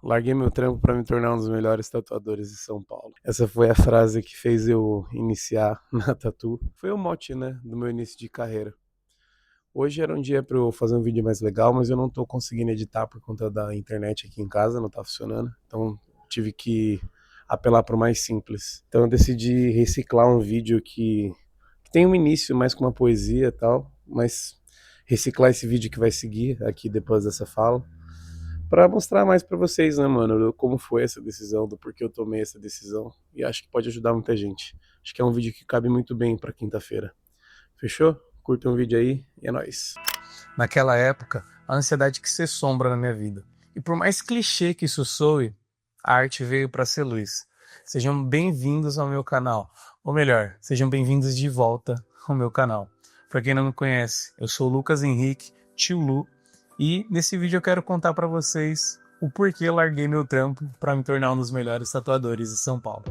Larguei meu trampo para me tornar um dos melhores tatuadores de São Paulo. Essa foi a frase que fez eu iniciar na tatu. Foi o mote, né, do meu início de carreira. Hoje era um dia para eu fazer um vídeo mais legal, mas eu não tô conseguindo editar por conta da internet aqui em casa, não tá funcionando. Então tive que apelar para o mais simples. Então eu decidi reciclar um vídeo que tem um início mais com uma poesia e tal, mas reciclar esse vídeo que vai seguir aqui depois dessa fala, pra mostrar mais pra vocês, né, mano, como foi essa decisão, do porquê eu tomei essa decisão, e acho que pode ajudar muita gente. Acho que é um vídeo que cabe muito bem pra quinta-feira. Fechou? Curta um vídeo aí e é nóis. Naquela época, a ansiedade quis ser sombra na minha vida. E por mais clichê que isso soe, a arte veio pra ser luz. Sejam bem-vindos ao meu canal. Ou melhor, sejam bem-vindos de volta ao meu canal. Pra quem não me conhece, eu sou o Lucas Henrique, tio Lu, e nesse vídeo eu quero contar pra vocês o porquê eu larguei meu trampo pra me tornar um dos melhores tatuadores de São Paulo.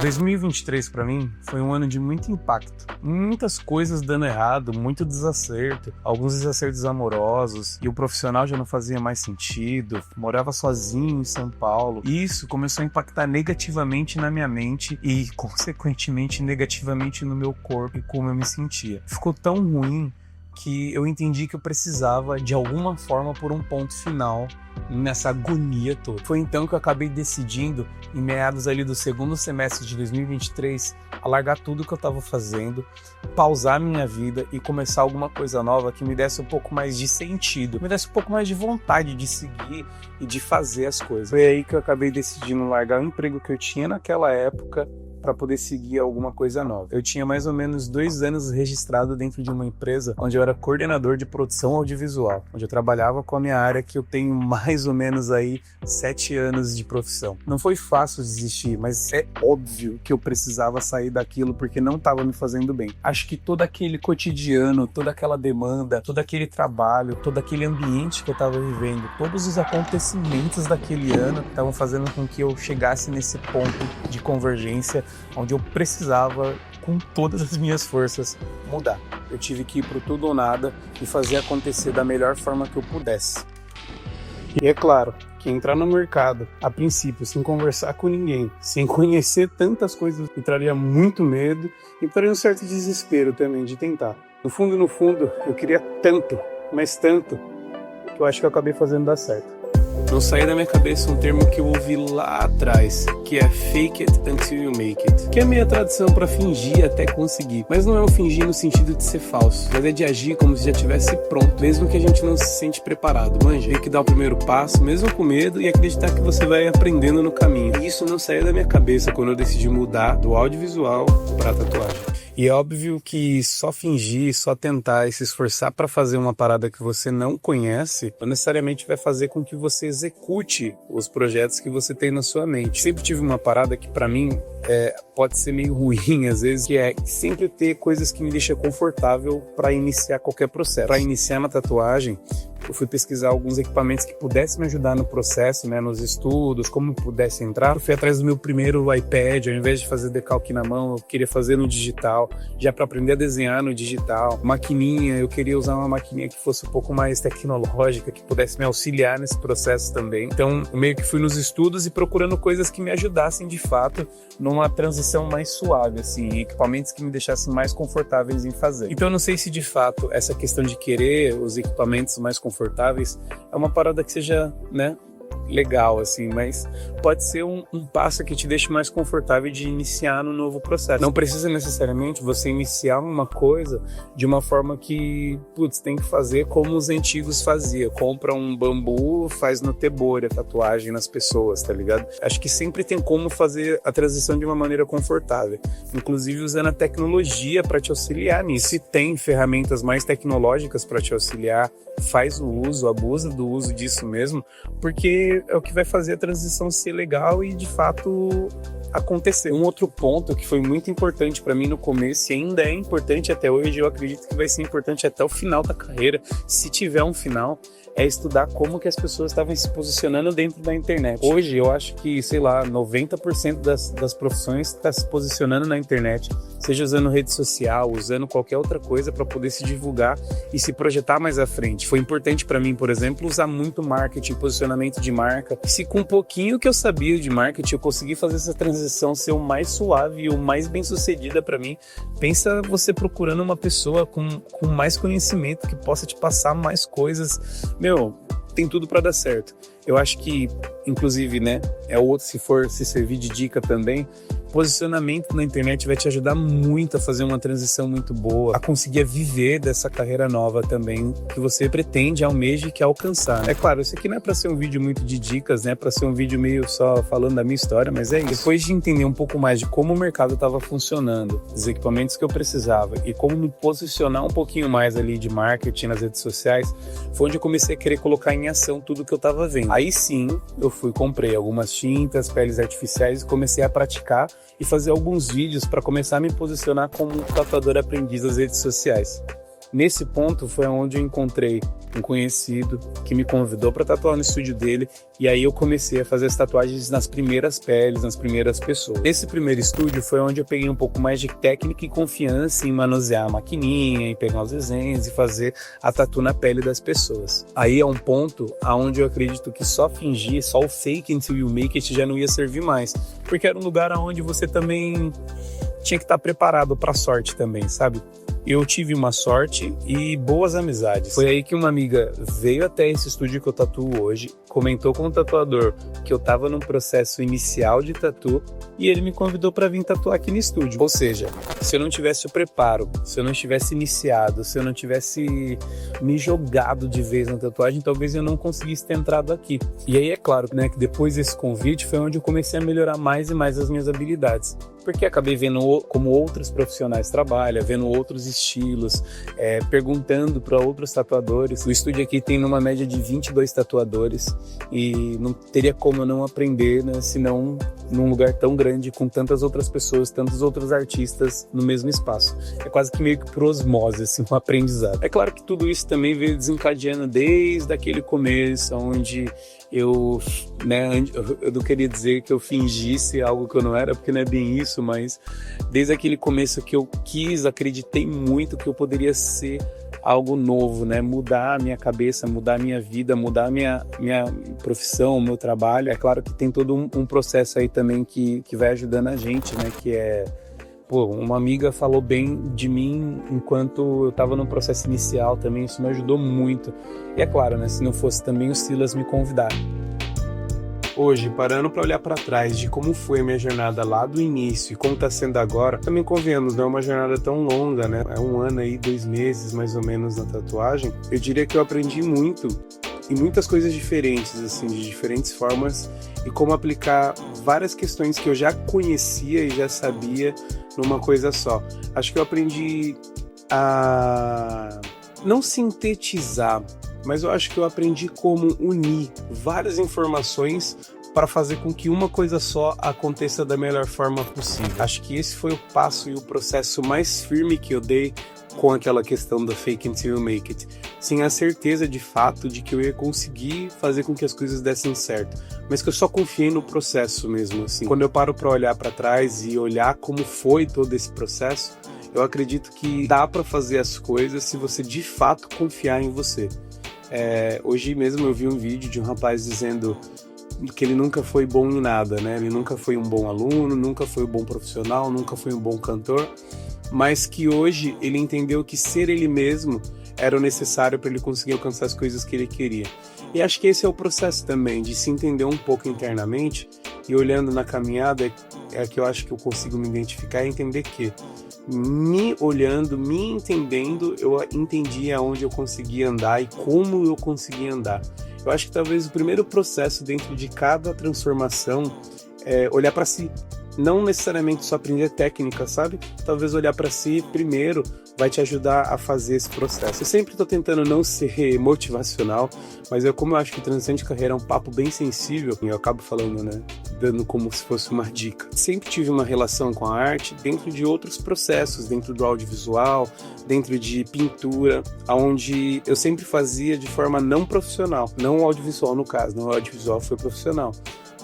2023 pra mim foi um ano de muito impacto, muitas coisas dando errado, muito desacerto, alguns desacertos amorosos, e o profissional já não fazia mais sentido, morava sozinho em São Paulo, e isso começou a impactar negativamente na minha mente e consequentemente negativamente no meu corpo e como eu me sentia. Ficou tão ruim que eu entendi que eu precisava, de alguma forma, pôr um ponto final nessa agonia toda. Foi então que eu acabei decidindo, em meados ali do segundo semestre de 2023, a largar tudo que eu estava fazendo, pausar minha vida e começar alguma coisa nova que me desse um pouco mais de sentido, me desse um pouco mais de vontade de seguir e de fazer as coisas. Foi aí que eu acabei decidindo largar o emprego que eu tinha naquela época para poder seguir alguma coisa nova. Eu tinha mais ou menos 2 anos registrado dentro de uma empresa onde eu era coordenador de produção audiovisual, onde eu trabalhava com a minha área, que eu tenho mais ou menos aí 7 anos de profissão. Não foi fácil desistir, mas é óbvio que eu precisava sair daquilo porque não estava me fazendo bem. Acho que todo aquele cotidiano, toda aquela demanda, todo aquele trabalho, todo aquele ambiente que eu estava vivendo, todos os acontecimentos daquele ano estavam fazendo com que eu chegasse nesse ponto de convergência onde eu precisava, com todas as minhas forças, mudar. Eu tive que ir pro tudo ou nada e fazer acontecer da melhor forma que eu pudesse. E é claro que entrar no mercado, a princípio, sem conversar com ninguém, sem conhecer tantas coisas, me traria muito medo e traria um certo desespero também de tentar. No fundo, eu queria tanto, mas tanto, que eu acho que eu acabei fazendo dar certo. Não saía da minha cabeça um termo que eu ouvi lá atrás, que é fake it until you make it, que é a minha tradução para fingir até conseguir. Mas não é um fingir no sentido de ser falso, mas é de agir como se já estivesse pronto, mesmo que a gente não se sente preparado. Manja, tem que dar o primeiro passo, mesmo com medo, e acreditar que você vai aprendendo no caminho. E isso não saía da minha cabeça quando eu decidi mudar do audiovisual para tatuagem. E é óbvio que só fingir, só tentar e se esforçar para fazer uma parada que você não conhece, não necessariamente vai fazer com que você execute os projetos que você tem na sua mente. Sempre tive uma parada que para mim pode ser meio ruim às vezes, que é sempre ter coisas que me deixam confortável para iniciar qualquer processo. Para iniciar na tatuagem, eu fui pesquisar alguns equipamentos que pudessem me ajudar no processo, né, nos estudos, como eu pudesse entrar. Eu fui atrás do meu primeiro iPad, ao invés de fazer decalque na mão, eu queria fazer no digital, já para aprender a desenhar no digital. Maquininha, eu queria usar uma maquininha que fosse um pouco mais tecnológica, que pudesse me auxiliar nesse processo também. Então, eu meio que fui nos estudos e procurando coisas que me ajudassem de fato numa transição mais suave, assim, equipamentos que me deixassem mais confortáveis em fazer. Então, eu não sei se de fato essa questão de querer os equipamentos mais confortáveis é uma parada que seja, né, legal, assim, mas pode ser um passo que te deixe mais confortável de iniciar no novo processo. Não precisa necessariamente você iniciar uma coisa de uma forma que, putz, tem que fazer como os antigos faziam. Compra um bambu, faz no tebori a tatuagem nas pessoas, tá ligado? Acho que sempre tem como fazer a transição de uma maneira confortável, inclusive usando a tecnologia para te auxiliar nisso. Se tem ferramentas mais tecnológicas para te auxiliar, faz o uso, abusa do uso disso mesmo, porque é o que vai fazer a transição ser legal e de fato acontecer. Um outro ponto que foi muito importante para mim no começo e ainda é importante até hoje, eu acredito que vai ser importante até o final da carreira, se tiver um final, é estudar como que as pessoas estavam se posicionando dentro da internet. Hoje eu acho que, sei lá, 90% das profissões está se posicionando na internet, seja usando rede social, usando qualquer outra coisa para poder se divulgar e se projetar mais à frente. Foi importante para mim, por exemplo, usar muito marketing, posicionamento de marca. Se com um pouquinho que eu sabia de marketing eu consegui fazer essa transição ser o mais suave e o mais bem sucedida para mim, pensa você procurando uma pessoa com mais conhecimento que possa te passar mais coisas. Tem tudo para dar certo. Eu acho que, inclusive, né, se servir de dica também, posicionamento na internet vai te ajudar muito a fazer uma transição muito boa, a conseguir viver dessa carreira nova também que você pretende, almeja e quer alcançar. É claro, isso aqui não é para ser um vídeo muito de dicas, né, para ser um vídeo meio só falando da minha história, mas é isso. Depois de entender um pouco mais de como o mercado estava funcionando, os equipamentos que eu precisava e como me posicionar um pouquinho mais ali de marketing nas redes sociais, foi onde eu comecei a querer colocar em ação tudo que eu estava vendo. Aí sim, comprei algumas tintas, peles artificiais e comecei a praticar e fazer alguns vídeos para começar a me posicionar como um tatuador aprendiz nas redes sociais. Nesse ponto foi onde eu encontrei um conhecido que me convidou para tatuar no estúdio dele, e aí eu comecei a fazer as tatuagens nas primeiras peles, nas primeiras pessoas. Nesse primeiro estúdio foi onde eu peguei um pouco mais de técnica e confiança em manusear a maquininha, em pegar os desenhos e fazer a tatu na pele das pessoas. Aí é um ponto onde eu acredito que só fingir, só o fake until you make it já não ia servir mais, porque era um lugar onde você também tinha que estar preparado para a sorte também, sabe? Eu tive uma sorte e boas amizades. Foi aí que uma amiga veio até esse estúdio que eu tatuo hoje, comentou com o tatuador que eu tava num processo inicial de tatu e ele me convidou para vir tatuar aqui no estúdio. Ou seja, se eu não tivesse o preparo, se eu não tivesse iniciado, se eu não tivesse me jogado de vez na tatuagem, talvez eu não conseguisse ter entrado aqui. E aí é claro, né, que depois desse convite foi onde eu comecei a melhorar mais e mais as minhas habilidades. Porque acabei vendo como outros profissionais trabalham, vendo outros estilos, perguntando para outros tatuadores. O estúdio aqui tem numa média de 22 tatuadores e não teria como eu não aprender, né, se não num lugar tão grande, com tantas outras pessoas, tantos outros artistas no mesmo espaço. É quase que meio que por osmose, assim, um aprendizado. É claro que tudo isso também veio desencadeando desde aquele começo, onde eu não queria dizer que eu fingisse algo que eu não era, porque não é bem isso, mas desde aquele começo que eu acreditei muito que eu poderia ser algo novo, né? Mudar a minha cabeça, mudar a minha vida, mudar a minha profissão, o meu trabalho. É claro que tem todo um processo aí também que vai ajudando a gente, né? Que é... uma amiga falou bem de mim enquanto eu estava no processo inicial também, isso me ajudou muito. E é claro, né? Se não fosse também o Silas me convidar. Hoje, parando para olhar para trás de como foi a minha jornada lá do início e como está sendo agora, também convenhamos, não é uma jornada tão longa, né? É 1 ano aí, 2 meses mais ou menos na tatuagem. Eu diria que eu aprendi muito e muitas coisas diferentes, assim, de diferentes formas e como aplicar várias questões que eu já conhecia e já sabia numa coisa só. Acho que eu aprendi a não sintetizar, mas eu acho que eu aprendi como unir várias informações para fazer com que uma coisa só aconteça da melhor forma possível. Acho que esse foi o passo e o processo mais firme que eu dei com aquela questão da fake until you make it, sem a certeza de fato de que eu ia conseguir fazer com que as coisas dessem certo, mas que eu só confiei no processo mesmo, assim. Quando eu paro para olhar para trás e olhar como foi todo esse processo, eu acredito que dá para fazer as coisas se você de fato confiar em você. Hoje mesmo eu vi um vídeo de um rapaz dizendo que ele nunca foi bom em nada, né? Ele nunca foi um bom aluno, nunca foi um bom profissional, nunca foi um bom cantor, mas que hoje ele entendeu que ser ele mesmo era o necessário para ele conseguir alcançar as coisas que ele queria. E acho que esse é o processo também, de se entender um pouco internamente, e olhando na caminhada é que eu acho que eu consigo me identificar e entender que me olhando, me entendendo, eu entendi aonde eu conseguia andar e como eu conseguia andar. Eu acho que talvez o primeiro processo dentro de cada transformação é olhar para si. Não necessariamente só aprender técnica, sabe? Talvez olhar para si primeiro vai te ajudar a fazer esse processo. Eu sempre estou tentando não ser motivacional, mas como eu acho que transição de carreira é um papo bem sensível, e eu acabo falando, né, dando como se fosse uma dica. Sempre tive uma relação com a arte dentro de outros processos, dentro do audiovisual, dentro de pintura, onde eu sempre fazia de forma não profissional, não audiovisual no caso, não audiovisual foi profissional.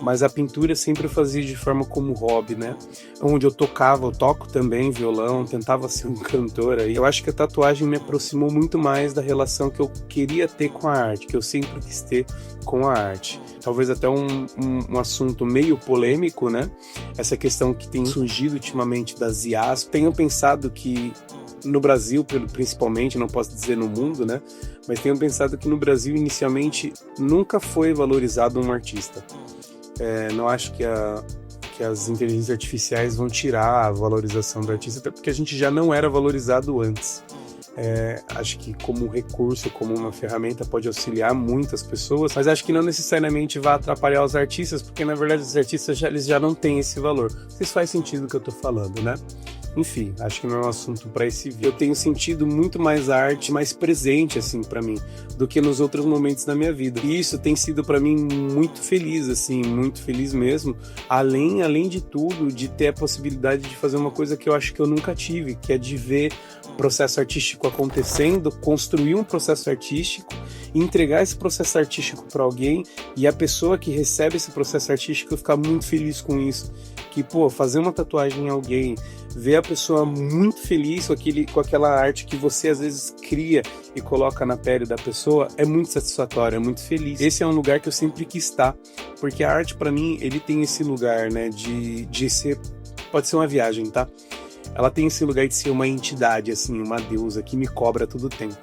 mas a pintura sempre eu fazia de forma como hobby, né? Onde eu tocava, eu toco também violão, tentava ser um cantor aí. Eu acho que a tatuagem me aproximou muito mais da relação que eu queria ter com a arte, que eu sempre quis ter com a arte. Talvez até um assunto meio polêmico, né? Essa questão que tem surgido ultimamente das IAs. Tenho pensado que no Brasil, principalmente, não posso dizer no mundo, né? Mas tenho pensado que no Brasil, inicialmente, nunca foi valorizado um artista. Não acho que as inteligências artificiais vão tirar a valorização do artista, até porque a gente já não era valorizado antes. Acho que como recurso, como uma ferramenta, pode auxiliar muitas pessoas, mas acho que não necessariamente vai atrapalhar os artistas, porque na verdade os artistas eles já não têm esse valor. Não sei se faz sentido o que eu tô falando, né? Enfim, acho que não é um assunto para esse vídeo. Eu tenho sentido muito mais a arte mais presente, assim, para mim, do que nos outros momentos da minha vida. E isso tem sido para mim muito feliz, assim, muito feliz mesmo. Além de tudo, de ter a possibilidade de fazer uma coisa que eu acho que eu nunca tive, que é de ver o processo artístico acontecendo, construir um processo artístico, entregar esse processo artístico para alguém e a pessoa que recebe esse processo artístico ficar muito feliz com isso. Que, fazer uma tatuagem em alguém, ver a pessoa muito feliz com aquela arte que você às vezes cria e coloca na pele da pessoa, é muito satisfatório, é muito feliz. Esse é um lugar que eu sempre quis estar, porque a arte para mim, ele tem esse lugar, né, de ser, pode ser uma viagem, tá? Ela tem esse lugar de ser uma entidade, assim, uma deusa que me cobra todo o tempo.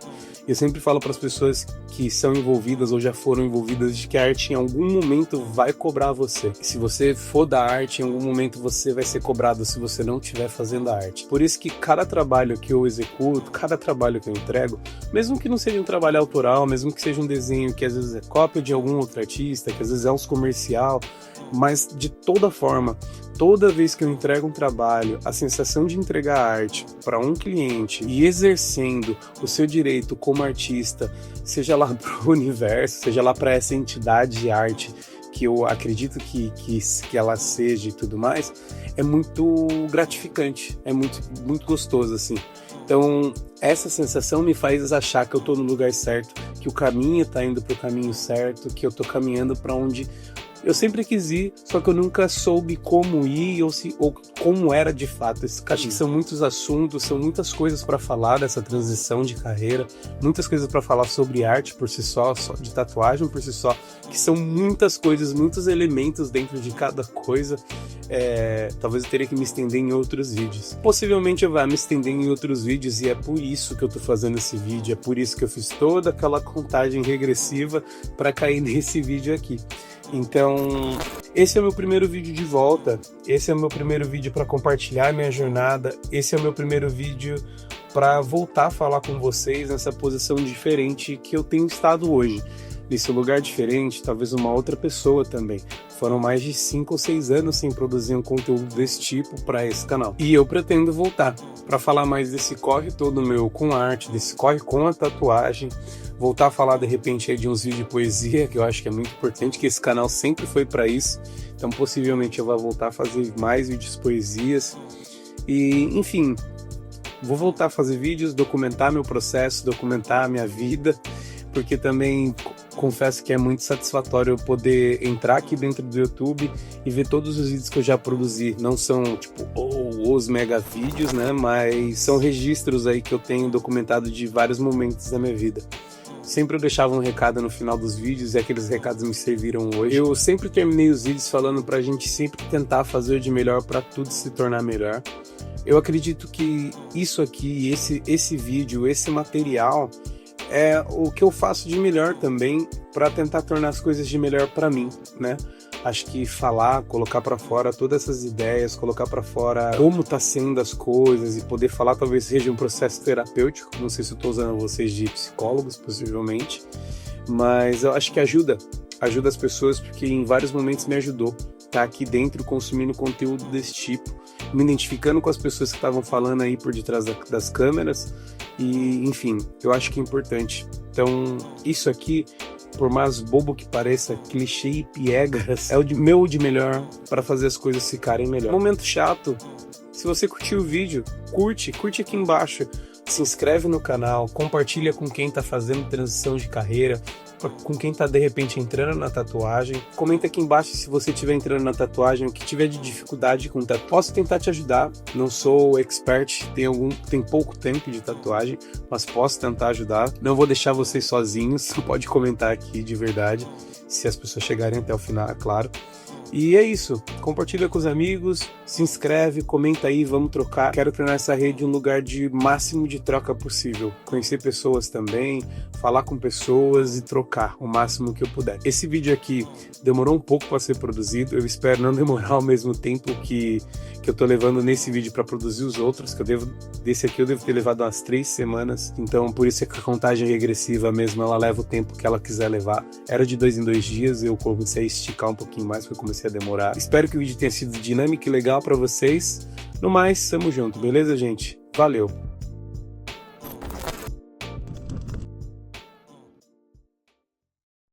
Eu sempre falo para as pessoas que são envolvidas ou já foram envolvidas de que a arte em algum momento vai cobrar você. Se você for da arte, em algum momento você vai ser cobrado se você não estiver fazendo a arte. Por isso que cada trabalho que eu executo, cada trabalho que eu entrego, mesmo que não seja um trabalho autoral, mesmo que seja um desenho que às vezes é cópia de algum outro artista, que às vezes é um comercial, mas de toda forma, toda vez que eu entrego um trabalho, a sensação de entregar arte para um cliente e exercendo o seu direito como artista, seja lá para o universo, seja lá para essa entidade de arte que eu acredito que ela seja e tudo mais, é muito gratificante, é muito, muito gostoso, assim. Então, essa sensação me faz achar que eu estou no lugar certo, que o caminho está indo para o caminho certo, que eu estou caminhando para onde eu sempre quis ir, só que eu nunca soube como ir ou como era de fato. Acho que são muitos assuntos, são muitas coisas para falar dessa transição de carreira, muitas coisas para falar sobre arte por si só de tatuagem por si só, que são muitas coisas, muitos elementos dentro de cada coisa. Talvez eu teria que me estender em outros vídeos. Possivelmente eu vá me estender em outros vídeos e é por isso que eu tô fazendo esse vídeo, é por isso que eu fiz toda aquela contagem regressiva para cair nesse vídeo aqui. Então, esse é o meu primeiro vídeo de volta, esse é o meu primeiro vídeo para compartilhar minha jornada, esse é o meu primeiro vídeo para voltar a falar com vocês nessa posição diferente que eu tenho estado hoje. Nesse lugar diferente, talvez uma outra pessoa também. Foram mais de 5 ou 6 anos sem produzir um conteúdo desse tipo para esse canal. E eu pretendo voltar para falar mais desse corre todo meu com a arte, desse corre com a tatuagem, voltar a falar de repente aí de uns vídeos de poesia, que eu acho que é muito importante, que esse canal sempre foi para isso. Então possivelmente eu vou voltar a fazer mais vídeos de poesias. E enfim, vou voltar a fazer vídeos, documentar meu processo, documentar a minha vida, porque também confesso que é muito satisfatório eu poder entrar aqui dentro do YouTube e ver todos os vídeos que eu já produzi. Não são tipo os mega vídeos, né? Mas são registros aí que eu tenho documentado de vários momentos da minha vida. Sempre eu deixava um recado no final dos vídeos e aqueles recados me serviram hoje. Eu sempre terminei os vídeos falando pra gente sempre tentar fazer o de melhor pra tudo se tornar melhor. Eu acredito que isso aqui, esse vídeo, esse material é o que eu faço de melhor também para tentar tornar as coisas de melhor para mim, né? Acho que falar, colocar para fora todas essas ideias, colocar para fora como tá sendo as coisas e poder falar talvez seja um processo terapêutico. Não sei se eu tô usando vocês de psicólogos, possivelmente, mas eu acho que ajuda as pessoas, porque em vários momentos me ajudou estar aqui dentro consumindo conteúdo desse tipo, me identificando com as pessoas que estavam falando aí por detrás das câmeras. E, enfim, eu acho que é importante. Então, isso aqui, por mais bobo que pareça, clichê e piegas, é o meu de melhor para fazer as coisas ficarem melhor. Momento chato, se você curtiu o vídeo, curte aqui embaixo. Se inscreve no canal, compartilha com quem tá fazendo transição de carreira, com quem tá de repente entrando na tatuagem. Comenta aqui embaixo se você estiver entrando na tatuagem, o que tiver de dificuldade com tatuagem. Posso tentar te ajudar, não sou expert, tem pouco tempo de tatuagem, mas posso tentar ajudar. Não vou deixar vocês sozinhos, pode comentar aqui de verdade, se as pessoas chegarem até o final, é claro. E é isso, compartilha com os amigos, se inscreve, comenta aí, vamos trocar. Quero tornar essa rede um lugar de máximo de troca possível. Conhecer pessoas também, falar com pessoas e trocar o máximo que eu puder. Esse vídeo aqui demorou um pouco para ser produzido, eu espero não demorar ao mesmo tempo que eu tô levando nesse vídeo para produzir os outros, desse aqui eu devo ter levado umas 3 semanas, então por isso é que a contagem regressiva mesmo, ela leva o tempo que ela quiser levar. Era de 2 em 2 dias, eu comecei a esticar um pouquinho mais, porque eu comecei a demorar. Espero que o vídeo tenha sido dinâmico e legal para vocês. No mais, tamo junto, beleza, gente? Valeu!